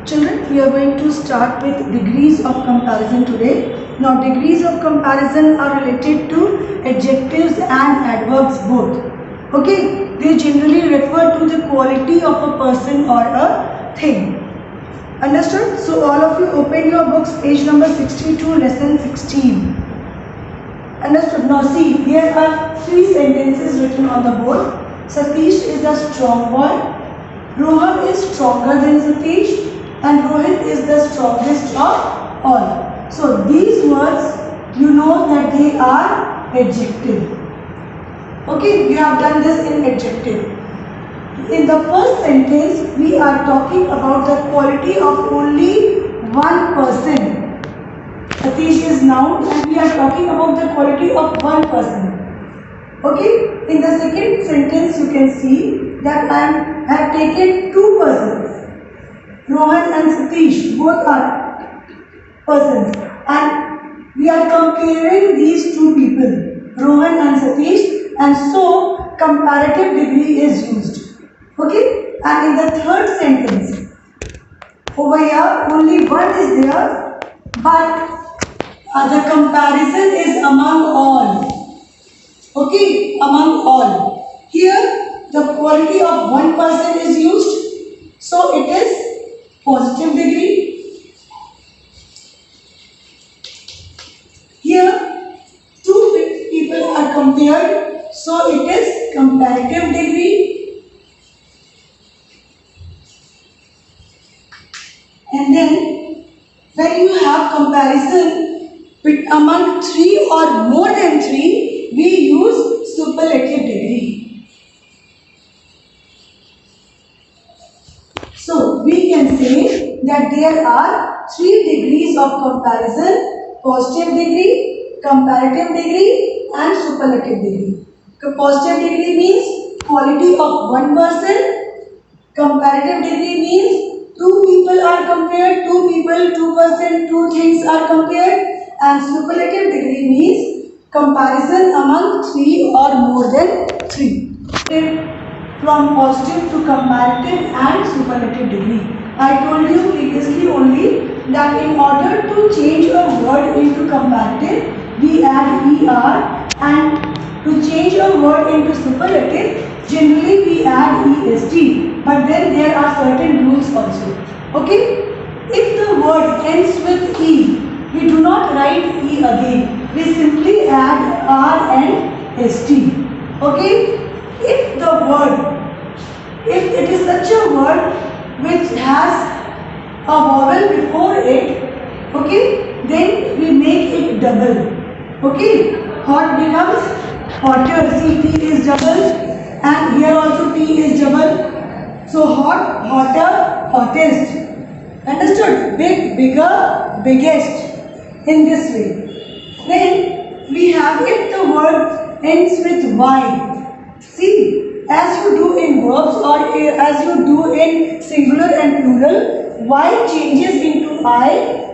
Children, we are going to start with degrees of comparison today. Now, degrees of comparison are related to adjectives and adverbs both. Okay, they generally refer to the quality of a person or a thing. Understood? So, all of you open your books, page number 62, lesson 16. Understood? Now, see, here are 3 sentences written on the board. Satish is a strong boy. Rohan is stronger than Satish. And Rohit is the strongest of all. So these words, you know that they are adjective. Okay, we have done this in adjective. In the first sentence, we are talking about the quality of only one person. Satish is noun and we are talking about the quality of one person. Okay, in the second sentence, you can see that I have taken 2 persons. Rohan and Satish, both are persons, and we are comparing these 2 people, Rohan and Satish, and so comparative degree is used. Okay, and in the third sentence, over here only one is there, but the comparison is among all. Okay, among all. Here the quality of one person is used, so it is positive degree. Here 2 people are compared, so it is comparative degree. And then when you have comparison among 3 or more than 3, we use superlative degree. So we can say that there are 3 degrees of comparison: positive degree, comparative degree and superlative degree. Positive degree means quality of one person. Comparative degree means 2 people are compared, 2 people, 2 person, 2 things are compared. And superlative degree means comparison among 3 or more than 3. From positive to comparative and superlative degree. I told you previously only that in order to change a word into comparative, we add ER, and to change a word into superlative, generally we add EST. But then there are certain rules also. Okay? If the word ends with E, we do not write E again. We simply add R and ST. Okay? If it is such a word which has a vowel before it, okay, then we make it double. Okay, hot becomes hotter. See, T is double, and here also T is double. So hot, hotter, hottest. Understood? Big, bigger, biggest. In this way. Then we have, if the word ends with Y. See, as you do in verbs or as you do in singular and plural, Y changes into I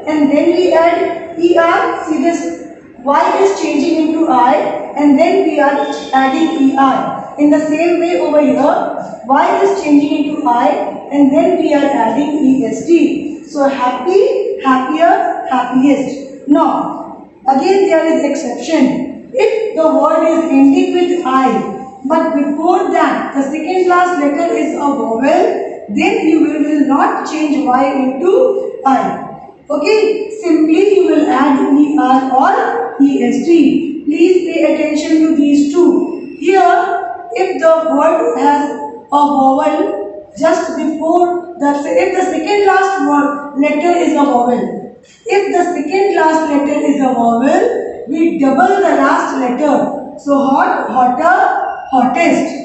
and then we add ER. See this, Y is changing into I and then we are adding ER. In the same way over here, Y is changing into I and then we are adding EST. So happy, happier, happiest. Now, again there is exception. If the word is ending with I, but before that the second last letter is a vowel, then you will not change Y into I. Okay, simply you will add ER or EST. Please pay attention to these 2. Here, if the word has a vowel just before, if the second last word letter is a vowel, if the second last letter is a vowel, we double the last letter. So hot, hotter, hottest.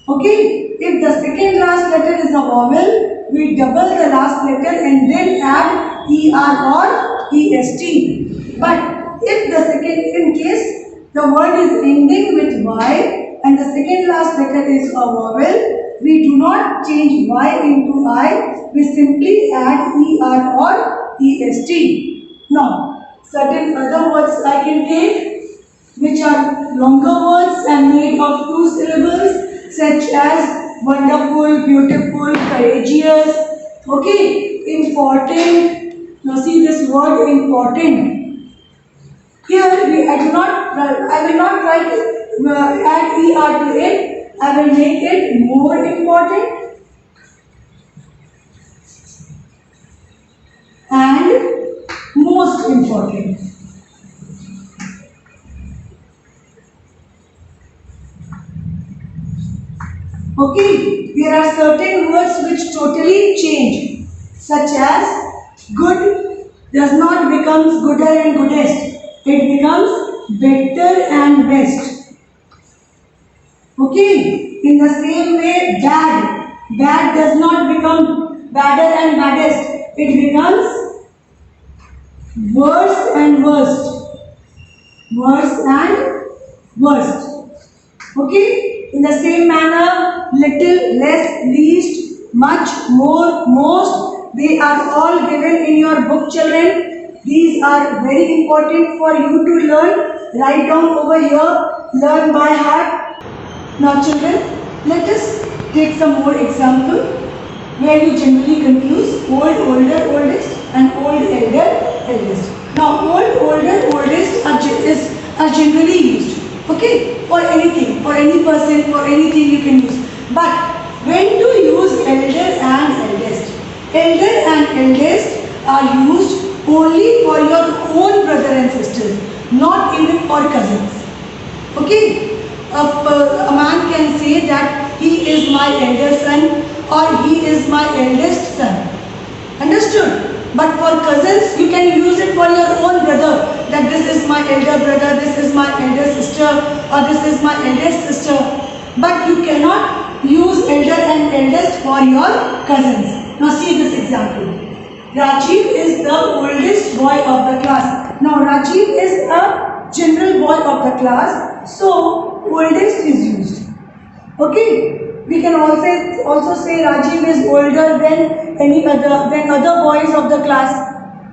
Okay. If the second last letter is a vowel, we double the last letter and then add ER or EST. But if the second, in case the word is ending with Y and the second last letter is a vowel, we do not change Y into I. We simply add ER or EST. Now, certain other words I can take which are longer words and made of 2 syllables, such as wonderful, beautiful, courageous, Okay, important. Now see this word important. Here I will not try to add er to it. I will make it more important and most important. Okay, there are certain words which totally change, such as good does not become gooder and goodest. It becomes better and best. Okay, in the same way, bad does not become badder and baddest. It becomes worse and worst, worse and worst. Okay, in the same manner, little, less, least, much, more, most, they are all given in your book, children. These are very important for you to learn. Write down over here, learn by heart. Now children, let us take some more example where you generally confuse old, older, oldest and old, elder, eldest. Now old, older, oldest are generally used, okay, for anything, for any person, for anything you can use. But when to use elder and eldest? Elder and eldest are used only for your own brother and sisters, not even for cousins. Okay, a man can say that he is my elder son or he is my eldest son. Understood? But for cousins, you can use it for your own brother. That this is my elder brother, this is my elder sister, or this is my eldest sister. But you cannot use elder and eldest for your cousins. Now see this example. Rajiv is the oldest boy of the class. Now Rajiv is a general boy of the class, so oldest is used. Okay. We can also say Rajiv is older than other boys of the class.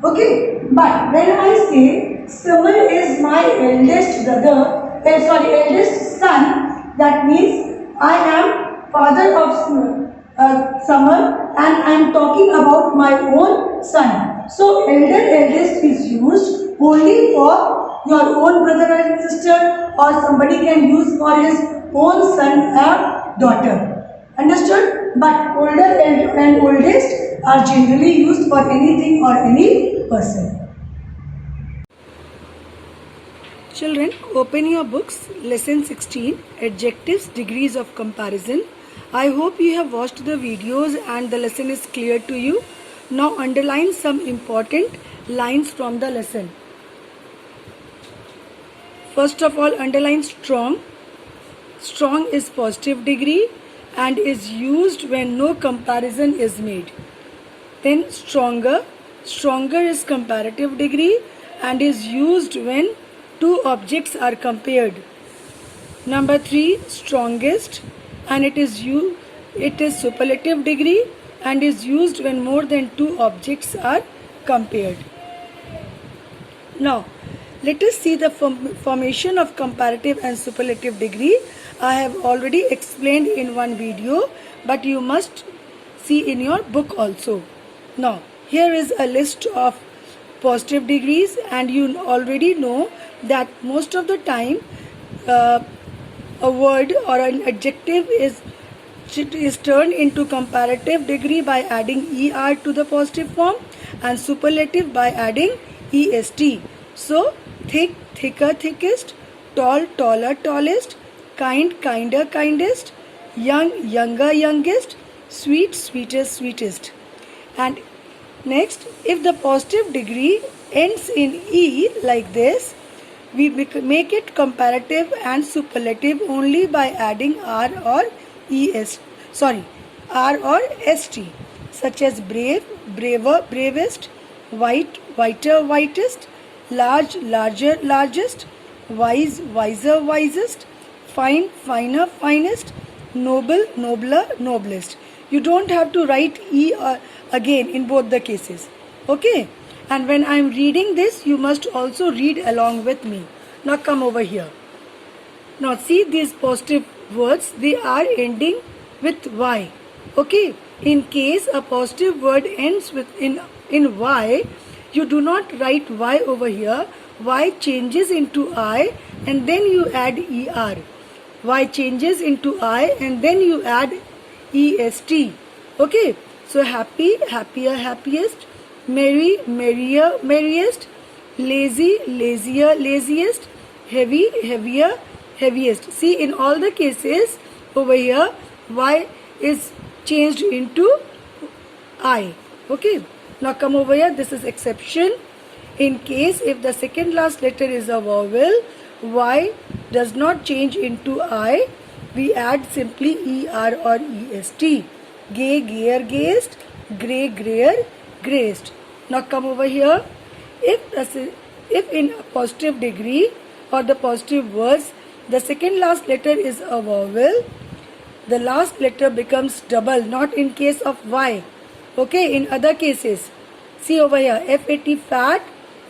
Okay. But when I say Simon is my eldest brother, eldest son, that means I am father of Summer and I am talking about my own son. So eldest is used only for your own brother and sister, or somebody can use for his own son or daughter. Understood? But older and oldest are generally used for anything or any person. Children, open your books, lesson 16, adjectives, degrees of comparison. I hope you have watched the videos and the lesson is clear to you. Now underline some important lines from the lesson. First of all, underline strong. Strong is positive degree and is used when no comparison is made. Then stronger. Stronger is comparative degree and is used when two objects are compared. Number 3, strongest, and it is superlative degree and is used when more than two objects are compared. Now, let us see the formation of comparative and superlative degree. I have already explained in one video, but you must see in your book also. Now, here is a list of positive degrees, and you already know that most of the time a word or an adjective is turned into comparative degree by adding er to the positive form and superlative by adding est. So, thick, thicker, thickest, tall, taller, tallest, kind, kinder, kindest, young, younger, youngest, sweet, sweetest, sweetest. And next, if the positive degree ends in e like this, we make it comparative and superlative only by adding r or r or st, such as brave, braver, bravest, white, whiter, whitest, large, larger, largest, wise, wiser, wisest, fine, finer, finest, noble, nobler, noblest. You don't have to write e again in both the cases. Okay? And when I am reading this, you must also read along with me. Now come over here. Now see these positive words, they are ending with y. Okay? In case a positive word ends with in Y, you do not write Y over here. Y changes into I and then you add ER. Y changes into I and then you add EST. Okay, so happy, happier, happiest, merry, merrier, merriest, lazy, lazier, laziest, heavy, heavier, heaviest. See, in all the cases over here, Y is changed into I. Okay, now come over here. This is exception. In case if the second last letter is a vowel, Y does not change into I, we add simply ER or EST. Gay, gayer, gayest, grey, grayer, greyest. Now come over here. If in a positive degree or the positive words, the second last letter is a vowel, the last letter becomes double, not in case of Y. Okay, in other cases. See over here, FAT, fat,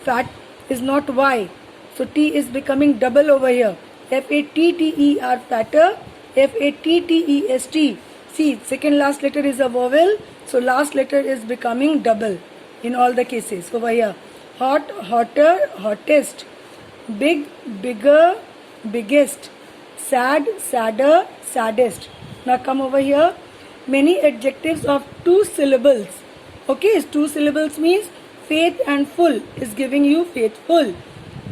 fat is not Y. So T is becoming double over here. FATTER, fatter, FATTEST. See, second last letter is a vowel, so last letter is becoming double in all the cases. Over here, hot, hotter, hottest, big, bigger, biggest, sad, sadder, saddest. Now come over here. Many adjectives of 2 syllables. Okay, 2 syllables means faith and full is giving you faithful.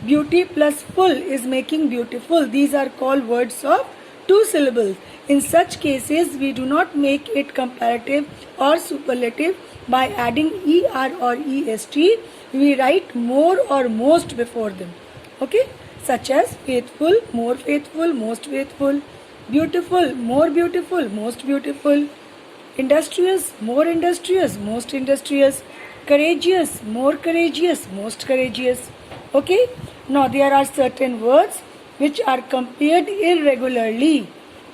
Beauty plus full is making beautiful. These are called words of 2 syllables. In such cases, we do not make it comparative or superlative by adding ER or EST. We write more or most before them. Okay, such as faithful, more faithful, most faithful. Beautiful, more beautiful, most beautiful. Industrious, more industrious, most industrious. Courageous, more courageous, most courageous. Okay, now there are certain words which are compared irregularly.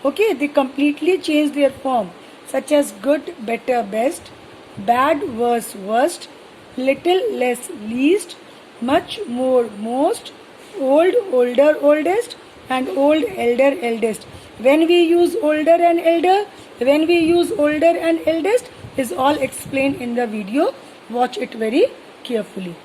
Okay, they completely change their form, such as good, better, best, bad, worse, worst, little, less, least, much, more, most, old, older, oldest, and old, elder, eldest. When we use older and elder, when we use older and eldest is all explained in the video. Watch it very carefully.